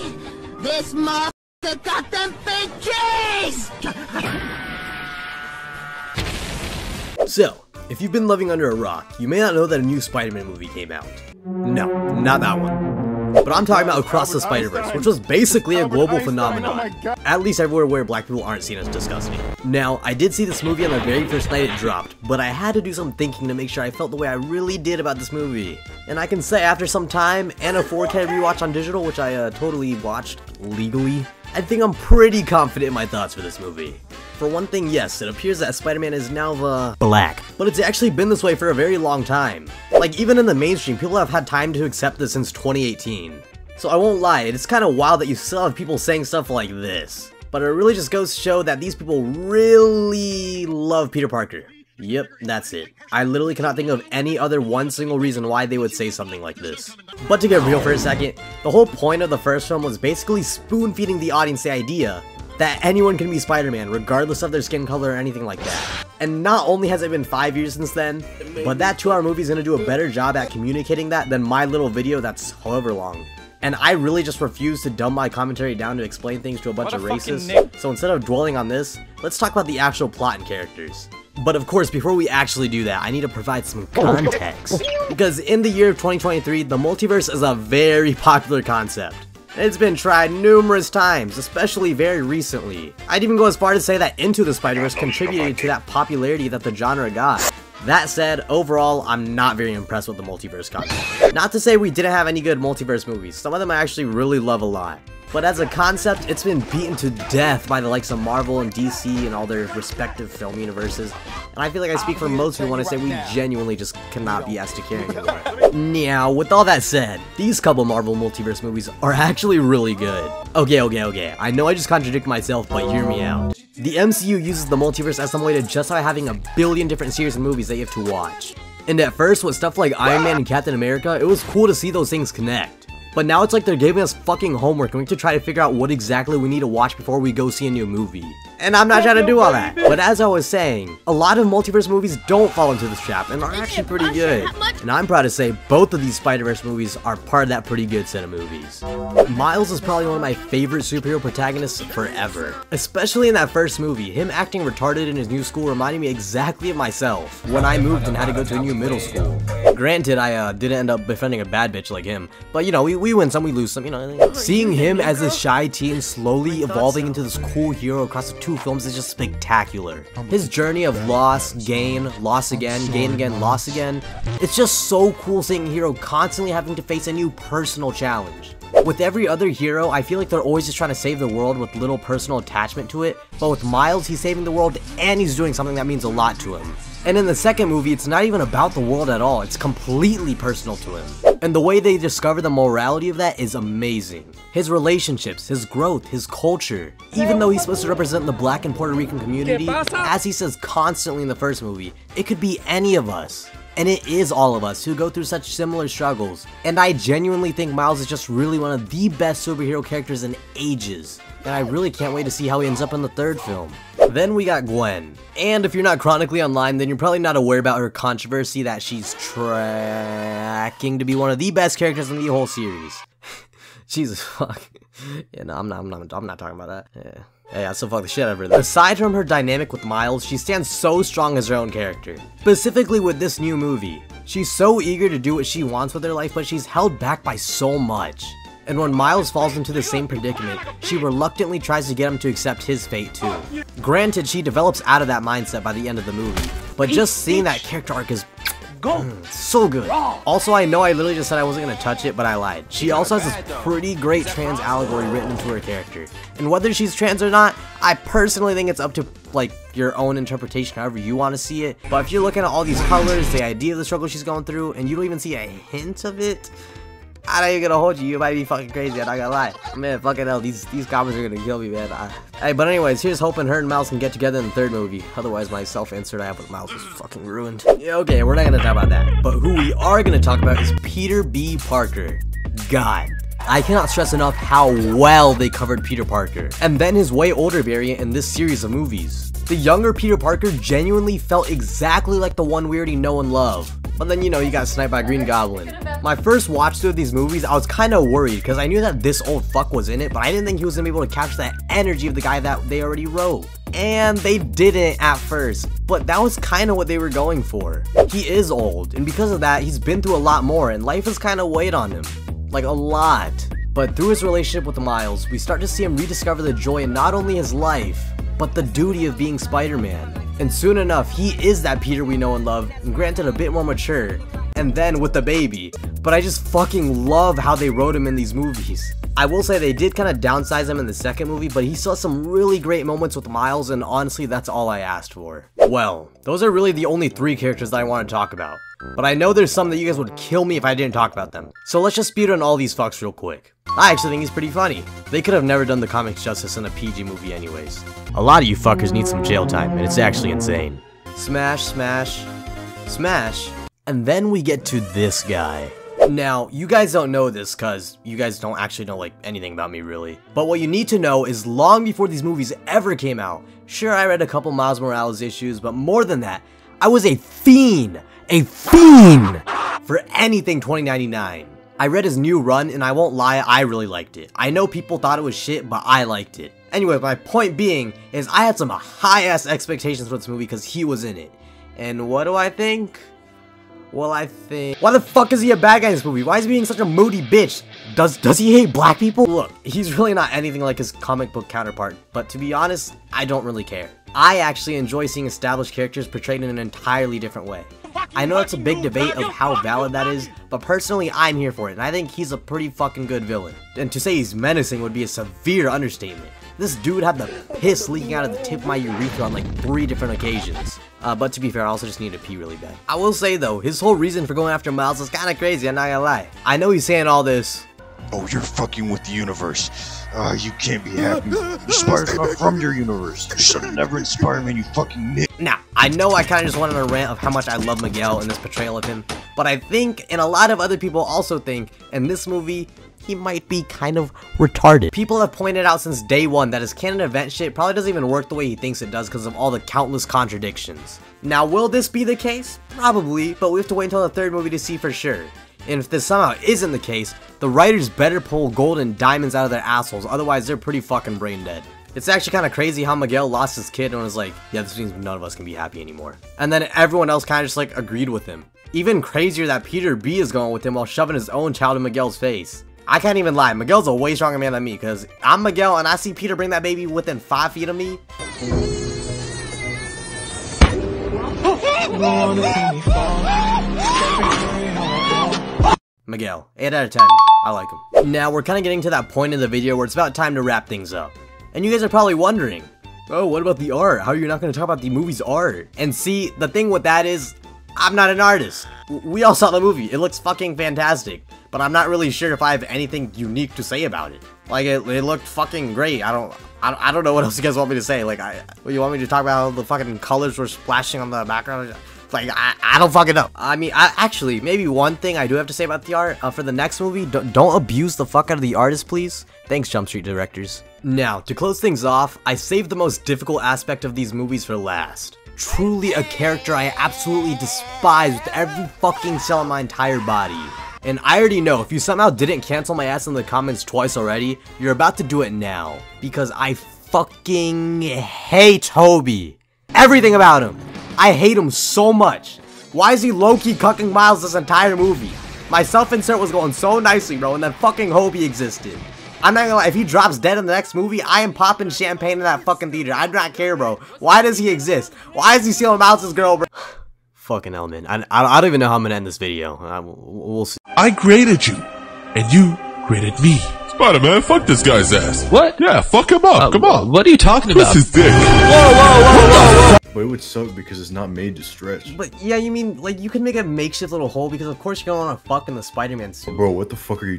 me! This motherfucker got them big G's! So, if you've been living under a rock, you may not know that a new Spider-Man movie came out. No, not that one. But I'm talking about Across the Spider-Verse, which was basically a global phenomenon. At least everywhere where black people aren't seen as disgusting. Now, I did see this movie on the very first night it dropped, but I had to do some thinking to make sure I felt the way I really did about this movie. And I can say after some time, and a 4K rewatch on digital, which I totally watched legally, I think I'm pretty confident in my thoughts for this movie. For one thing, yes, it appears that Spider-Man is now black, but it's actually been this way for a very long time. Like, even in the mainstream, people have had time to accept this since 2018. So I won't lie, it's kind of wild that you still have people saying stuff like this. But it really just goes to show that these people really love Peter Parker. Yep, that's it. I literally cannot think of any other one single reason why they would say something like this. But to get real for a second, the whole point of the first film was basically spoon-feeding the audience the idea that anyone can be Spider-Man, regardless of their skin color or anything like that. And not only has it been 5 years since then, but that 2-hour movie is going to do a better job at communicating that than my little video that's however long. And I really just refuse to dumb my commentary down to explain things to a bunch of racists, so instead of dwelling on this, let's talk about the actual plot and characters. But of course, before we actually do that, I need to provide some context. Because in the year of 2023, the multiverse is a very popular concept. It's been tried numerous times, especially very recently. I'd even go as far to say that Into the Spider-Verse contributed to that popularity that the genre got. That said, overall, I'm not very impressed with the multiverse concept. Not to say we didn't have any good multiverse movies, some of them I actually really love a lot. But as a concept, it's been beaten to death by the likes of Marvel and DC and all their respective film universes. And I feel like I speak for most people when I say we genuinely just cannot be asked to carry anymore. Now, with all that said, these couple Marvel multiverse movies are actually really good. Okay. I know I just contradicted myself, but hear me out. The MCU uses the multiverse as some way to justify having a billion different series and movies that you have to watch. And at first, with stuff like Iron Man and Captain America, it was cool to see those things connect. But now it's like they're giving us fucking homework and we have to try to figure out what exactly we need to watch before we go see a new movie. And I'm not trying to do all that. But as I was saying, a lot of multiverse movies don't fall into this trap and are actually pretty good. And I'm proud to say both of these Spider-Verse movies are part of that pretty good set of movies. Miles is probably one of my favorite superhero protagonists forever. Especially in that first movie, him acting retarded in his new school reminded me exactly of myself when I moved and had to go to a new middle school. Granted, I didn't end up befriending a bad bitch like him, but you know, we win some, we lose some, you know. Seeing him as this shy teen slowly evolving into this cool hero across the 2 films is just spectacular. His journey of loss, gain, loss again, gain again, loss again. It's just so cool seeing a hero constantly having to face a new personal challenge. With every other hero, I feel like they're always just trying to save the world with little personal attachment to it, but with Miles, he's saving the world and he's doing something that means a lot to him. And in the second movie, it's not even about the world at all, it's completely personal to him. And the way they discover the morality of that is amazing. His relationships, his growth, his culture. Even though he's supposed to represent the black and Puerto Rican community, as he says constantly in the first movie, it could be any of us. And it is all of us who go through such similar struggles. And I genuinely think Miles is just really one of the best superhero characters in ages. And I really can't wait to see how he ends up in the third film. Then we got Gwen. And if you're not chronically online, then you're probably not aware about her controversy that she's tracking to be one of the best characters in the whole series. Jesus fuck. Yeah, no, I'm not talking about that. Yeah. Hey, I still fuck the shit out of her though. Aside from her dynamic with Miles, she stands so strong as her own character. Specifically with this new movie. She's so eager to do what she wants with her life, but she's held back by so much. And when Miles falls into the same predicament, she reluctantly tries to get him to accept his fate too. Granted, she develops out of that mindset by the end of the movie, but just seeing that character arc is so good. Also, I know I literally just said I wasn't gonna touch it, but I lied. She also has this pretty great trans allegory written into her character. And whether she's trans or not, I personally think it's up to like your own interpretation, however you want to see it. But if you're looking at all these colors, the idea of the struggle she's going through, and you don't even see a hint of it, I ain't gonna hold you. You might be fucking crazy. I'm not gonna lie. Man, fucking hell, these comments are gonna kill me, man. Hey, but anyways, here's hoping her and Miles can get together in the third movie. Otherwise, my self-insert I have with Miles is fucking ruined. Yeah, okay, we're not gonna talk about that. But who we are gonna talk about is Peter B. Parker. God, I cannot stress enough how well they covered Peter Parker, and then his way older variant in this series of movies. The younger Peter Parker genuinely felt exactly like the one we already know and love. but then, you know, you got sniped by Green Goblin. My first watch through of these movies, I was kind of worried because I knew that this old fuck was in it, but I didn't think he was going to be able to capture that energy of the guy that they already wrote. And they didn't at first, but that was kind of what they were going for. He is old, and because of that, he's been through a lot more, and life has kind of weighed on him. Like, a lot. But through his relationship with Miles, we start to see him rediscover the joy in not only his life, but the duty of being Spider-Man. And soon enough, he is that Peter we know and love, and granted a bit more mature, and then with the baby. But I just fucking love how they wrote him in these movies. I will say they did kind of downsize him in the second movie, but he saw some really great moments with Miles, and honestly, that's all I asked for. Well, those are really the only 3 characters that I want to talk about. But I know there's some that you guys would kill me if I didn't talk about them. So let's just speedrun all these fucks real quick. I actually think he's pretty funny. They could have never done the comics justice in a PG movie anyways. A lot of you fuckers need some jail time, and it's actually insane. Smash, smash, smash. And then we get to this guy. Now, you guys don't know this because you guys don't actually know like anything about me really. But what you need to know is long before these movies ever came out, sure I read a couple Miles Morales issues, but more than that, I was a fiend for anything 2099. I read his new run and I won't lie, I really liked it. I know people thought it was shit, but I liked it. Anyway, my point being is I had some high ass expectations for this movie because he was in it. And what do I think? Well, I think... Why the fuck is he a bad guy in this movie? Why is he being such a moody bitch? Does he hate black people? Look, he's really not anything like his comic book counterpart, but to be honest, I don't really care. I actually enjoy seeing established characters portrayed in an entirely different way. I know it's a big debate of how valid that is, but personally I'm here for it, and I think he's a pretty fucking good villain. And to say he's menacing would be a severe understatement. This dude had the piss leaking out of the tip of my urethra on like 3 different occasions. But to be fair, I also just need to pee really bad. I will say though, his whole reason for going after Miles is kinda crazy, I'm not gonna lie. I know he's saying all this. Oh, you're fucking with the universe. You can't be happy. Spider's not from your universe. You should have never inspired me, you fucking nit. Now, I know I kinda just went on a rant of how much I love Miguel in this portrayal of him, but I think, and a lot of other people also think, in this movie, he might be kind of retarded. People have pointed out since day one that his canon event shit probably doesn't even work the way he thinks it does because of all the countless contradictions. Now, will this be the case? Probably, but we have to wait until the 3rd movie to see for sure. And if this somehow isn't the case, the writers better pull gold and diamonds out of their assholes, otherwise they're pretty fucking brain dead. It's actually kind of crazy how Miguel lost his kid and was like, yeah, this means none of us can be happy anymore. And then everyone else kind of just like agreed with him. Even crazier that Peter B is going with him while shoving his own child in Miguel's face. I can't even lie, Miguel's a way stronger man than me, because I'm Miguel and I see Peter bring that baby within 5 feet of me. Miguel, 8 out of 10. I like him. Now, we're kind of getting to that point in the video where it's about time to wrap things up. And you guys are probably wondering, oh, what about the art? How are you not going to talk about the movie's art? And see, the thing with that is, I'm not an artist. We all saw the movie. It looks fucking fantastic. But I'm not really sure if I have anything unique to say about it. Like, it looked fucking great. I don't know what else you guys want me to say. Like, you want me to talk about how the fucking colors were splashing on the background? Like, I don't fucking know. I mean, actually, maybe one thing I do have to say about the art, for the next movie, don't abuse the fuck out of the artist, please. Thanks, Jump Street directors. Now, to close things off, I saved the most difficult aspect of these movies for last. Truly a character I absolutely despise with every fucking cell in my entire body. And I already know, if you somehow didn't cancel my ass in the comments twice already, you're about to do it now. Because I fucking hate Tobey. Everything about him. I hate him so much. Why is he low-key cucking Miles this entire movie? My self-insert was going so nicely, bro, and then fucking Hobie existed. I'm not gonna lie, if he drops dead in the next movie, I am popping champagne in that fucking theater. I do not care, bro. Why does he exist? Why is he stealing Miles' girl, bro? Fucking hell, man. I don't even know how I'm gonna end this video. We'll see. I graded you, and you graded me. Spider-Man, fuck this guy's ass. What? Yeah, fuck him up. Come on. What are you talking about? Twist his dick. Whoa. But it would suck because it's not made to stretch. But yeah, you mean, like, you can make a makeshift little hole because of course you don't want to fuck in the Spider-Man suit. Bro, what the fuck are you